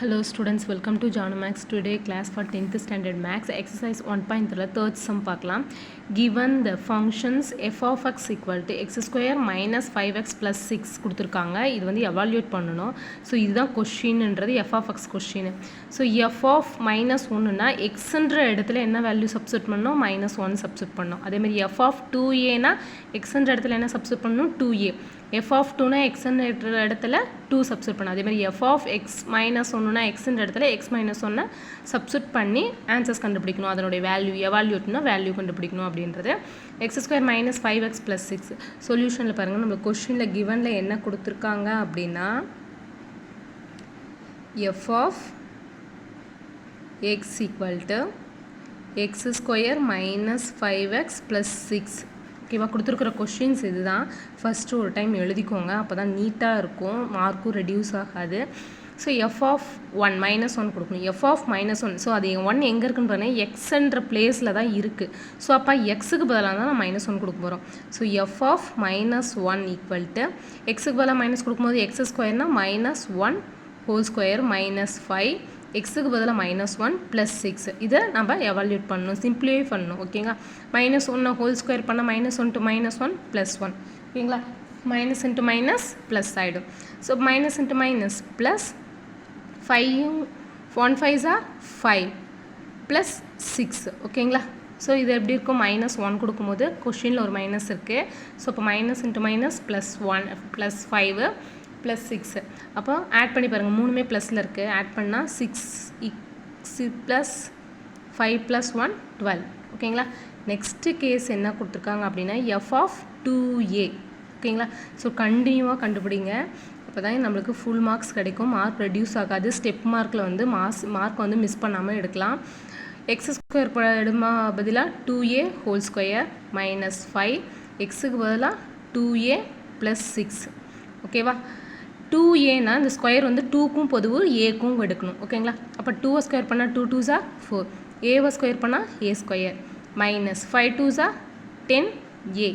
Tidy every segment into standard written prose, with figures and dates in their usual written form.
Hello students, welcome to Jana Max. Today class for 10th standard Max exercise 1.3 third sum பார்க்கலாம். Given the functions f of x equal to x square minus 5x plus 6 கொடுத்திருக்காங்க. இது வந்து evaluate பண்ணனும். So இதுதான் questionன்றது f of x question. So f of minus 1 னா x என்ற இடத்துல என்ன வேல்யூ சப்ஸ்டிட்யூட் பண்ணனும்? minus 1 சப்ஸ்டிட்யூட் பண்ணனும். அதே மாதிரி f of 2a னா x என்ற இடத்துல என்ன சப்ஸ்டிட்யூட் பண்ணனும்? 2a. f of 2 னா x என்ற இடத்துல 2 சப்ஸ்டிட்யூட் பண்ணனும். அதே மாதிரி f of x minus 1 னா x என்ற இடத்துல x minus 1 சப்ஸ்டிட்யூட் பண்ணி ஆன்சர்ஸ் கண்டுபிடிக்கணும். அதனுடைய வேல்யூ எவாலுவேட்னா வேல்யூ கண்டுபிடிக்கணும் அப்படின்றது. x square minus 5x plus 6 சொல்யூஷன்ல பாருங்க நம்ம क्वेश्चनல givenல என்ன கொடுத்திருக்காங்க அப்படினா f of x equal to x square minus 5x plus 6 ஓகேவா கொடுத்துருக்கிற கொஷின்ஸ் இதுதான். ஃபஸ்ட்டு ஒரு டைம் எழுதிக்கோங்க, அப்போ தான் நீட்டாக இருக்கும், மார்க்கும் ரெடியூஸ் ஆகாது. ஸோ எஃப் ஆஃப் 1 மைனஸ் 1 கொடுக்கணும். எஃப் ஆஃப் மைனஸ் 1 ஸோ அது 1 எங்கே இருக்குன்னு பாருங்கள், எக்ஸ்ன்ற பிளேஸில் தான் இருக்குது. ஸோ அப்போ எக்ஸுக்கு பதிலாக தான் நான் மைனஸ் 1 கொடுக்க போகிறோம். So F of minus 1 equal to எக்ஸுக்கு பதிலாக மைனஸ் கொடுக்கும்போது எக்ஸ் ஸ்கொயர்னா மைனஸ் 1 ஹோல் ஸ்கொயர் மைனஸ் 5 எக்ஸுக்கு பதிலாக மைனஸ் 1 ப்ளஸ் 6 இதை நம்ம எவால்யூட் பண்ணணும், சிம்பிளிஃபை பண்ணணும். ஓகேங்களா, மைனஸ் 1 ஹோல் ஸ்கொயர் பண்ணால் மைனஸ் 1 டு மைனஸ் 1 ப்ளஸ் 1 ஓகேங்களா, மைனஸ் இன்ட்டு மைனஸ் ப்ளஸ் ஆகிடும். So minus into minus plus 5 1 5 5 plus 6 ஓகேங்களா. ஸோ இது எப்படி இருக்கும், மைனஸ் 1 கொடுக்கும்போது கொஷினில் ஒரு மைனஸ் இருக்குது. ஸோ இப்போ minus into minus plus 1 plus 5 plus 6 அப்போ ஆட் பண்ணி பாருங்கள், மூணுமே ப்ளஸில் இருக்குது. ஆட் பண்ணால் 6 ப்ளஸ் 5 ப்ளஸ் 1 12 ஓகேங்களா. நெக்ஸ்ட்டு கேஸ் என்ன கொடுத்துருக்காங்க அப்படின்னா எஃப் ஆஃப் 2a ஓகேங்களா. ஸோ கண்டினியூவாக கண்டுபிடிங்க, அப்போ தான் நம்மளுக்கு ஃபுல் மார்க்ஸ் கிடைக்கும், மார்க் ரெடியூஸ் ஆகாது. ஸ்டெப் மார்க்கில் வந்து மார்க் வந்து மிஸ் பண்ணாமல் எடுக்கலாம். எக்ஸ் ஸ்கொயர் எடுமா பதிலாக 2a ஹோல் ஸ்கொயர் மைனஸ் 5 எக்ஸுக்கு பதிலாக 2a ப்ளஸ் 6 ஓகேவா. 2a இந்த ஸ்கொயர் வந்து 2க்கும் பொதுவு ஏக்கும் எடுக்கணும் ஓகேங்களா. அப்போ 2 ஸ்கொயர் பண்ணால் 2 2s 4 ஏவை ஸ்கொயர் பண்ணால் a square minus 5 2s 10a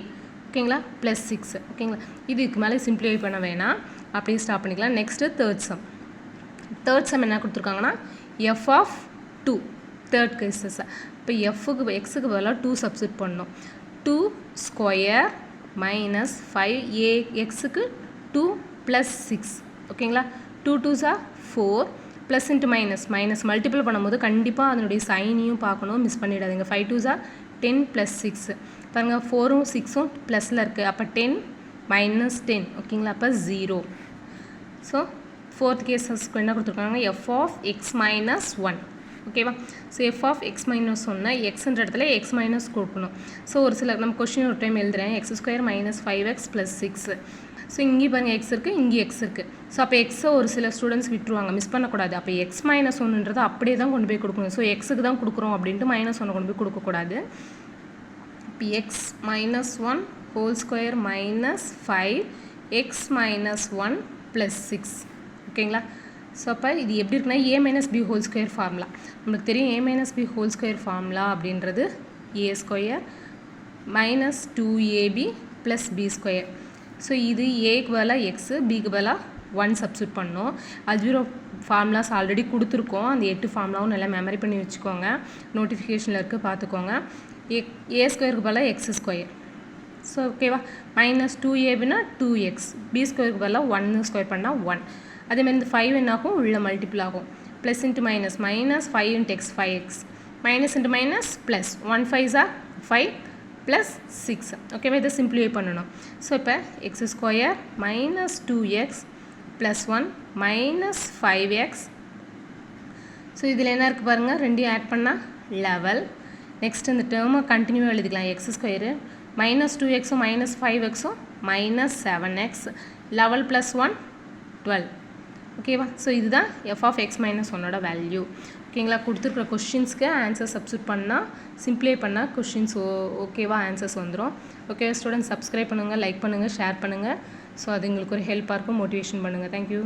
ஓகேங்களா ப்ளஸ் 6 ஓகேங்களா. இதுக்கு மேலே சிம்பிளிஃபை பண்ண வேணாம், அப்படியே ஸ்டாப் பண்ணிக்கலாம். நெக்ஸ்ட்டு தேர்ட் சம் என்ன கொடுத்துருக்காங்கன்னா எஃப் ஆஃப் 2 தேர்ட் கேஸஸ். இப்போ எக்ஸுக்கு பதிலாக 2 சப்ஸ்டிட்யூட் பண்ணணும். 2 ஸ்கொயர் மைனஸ் 5 எக்ஸுக்கு 2 ப்ளஸ் 6 ஓகேங்களா. 2 2s 4 plus into minus multiple பண்ணும்போது கண்டிப்பாக அதனுடைய சைனையும் பார்க்கணும், மிஸ் பண்ணிடாதீங்க. 5 2s 10 ப்ளஸ் 6 பாருங்கள், 4ம் 6ம் ப்ளஸில் இருக்குது, அப்போ 10 மைனஸ் 10 ஓகேங்களா, அப்போ 0. ஸோ ஃபோர்த் கேஸஸ்க்கு என்ன கொடுத்துருக்காங்க, எஃப் ஆஃப் எக்ஸ் மைனஸ் 1 ஓகேவா. So F of X minus 1 எக்ஸ்ன்ற இடத்துல எக்ஸ் மைனஸ் கொடுக்கணும். ஸோ ஒரு சில நம்ம கொஸ்டின் ஒரு டைம் எழுதுகிறேன், X square minus 5x plus 6. So இங்கே பாருங்கள் எக்ஸ் இருக்குது, இங்கே எக்ஸ் இருக்குது. ஸோ அப்போ எக்ஸை ஒரு சில ஸ்டூடெண்ட்ஸ் விட்டுருவாங்க, மிஸ் பண்ணக்கூடாது. அப்போ எக்ஸ் மைனஸ் 1ன்றது அப்படியே தான் கொண்டு போய் கொடுக்கணும். ஸோ எக்ஸுக்கு தான் கொடுக்குறோம் அப்படின்ட்டு மைனஸ் 1 கொண்டு போய் கொடுக்கக்கூடாது. இப்போ x minus 1 whole square minus 5 x minus 1 plus 6 ஓகேங்களா. ஸோ அப்போ இது எப்படி இருக்குன்னா a minus b whole square formula நம்மளுக்கு தெரியும். A minus b whole square formula அப்படின்றது a square minus 2ab plus b square. So இது ஏக்கு பதிலாக எக்ஸு, பிக்கு பதிலாக 1 சப்ஸ்டிட்யூட் பண்ணோம். அல்ஜிப்ரா ஃபார்முலாஸ் ஆல்ரெடி கொடுத்துருக்கோம், அந்த 8 ஃபார்முலாவும் நல்லா மெமரி பண்ணி வச்சுக்கோங்க, நோட்டிஃபிகேஷனில் இருக்குது பார்த்துக்கோங்க. ஏ ஸ்கொயருக்கு பதிலாக எக்ஸ் ஸ்கொயர். ஸோ ஓகேவா, மைனஸ் 2abனா 2x, பி ஸ்கொயருக்கு பதிலாக 1 ஸ்கொயர் பண்ணால் 1. அதேமாதிரி இந்த 5 என்னாகும், உள்ள மல்டிபிள் ஆகும். Plus into minus 5 into X 5x minus into minus plus 1 5s 5 plus 6 ஓகேவா. இதை சிம்பிளிஃபை பண்ணணும். ஸோ இப்போ X square minus 2x plus 1 minus 5x. So இதில் என்ன இருக்குது பாருங்கள், ரெண்டையும் ஆட் பண்ணால் 11. நெக்ஸ்ட் இந்த டேர்மை கண்டினியூவாக எழுதிக்கலாம். எக்ஸ் ஸ்கொயரு மைனஸ் 2xம் மைனஸ் 5xம் மைனஸ் 7x 11 ப்ளஸ் 1 12 ஓகேவா. ஸோ இதுதான் எஃப் ஆஃப் எக்ஸ் மைனஸ் 1ஓட வேல்யூ ஓகேங்களா. கொடுத்துருக்குற கொஷின்ஸ்க்கு ஆன்சர் சப்ஸ்டிட்யூட் பண்ணால் சிம்பிளிஃபை பண்ணால் கொஷின்ஸ் ஓகேவா ஆன்சர்ஸ் வந்துடும். ஓகே ஸ்டூடெண்ட்ஸ், சப்ஸ்கிரைப் பண்ணுங்கள், லைக் பண்ணுங்கள், ஷேர் பண்ணுங்கள். ஸோ அது எங்களுக்கு ஒரு ஹெல்ப்பாக இருக்கும், மோட்டிவேஷன் பண்ணுங்கள். தேங்க்யூ.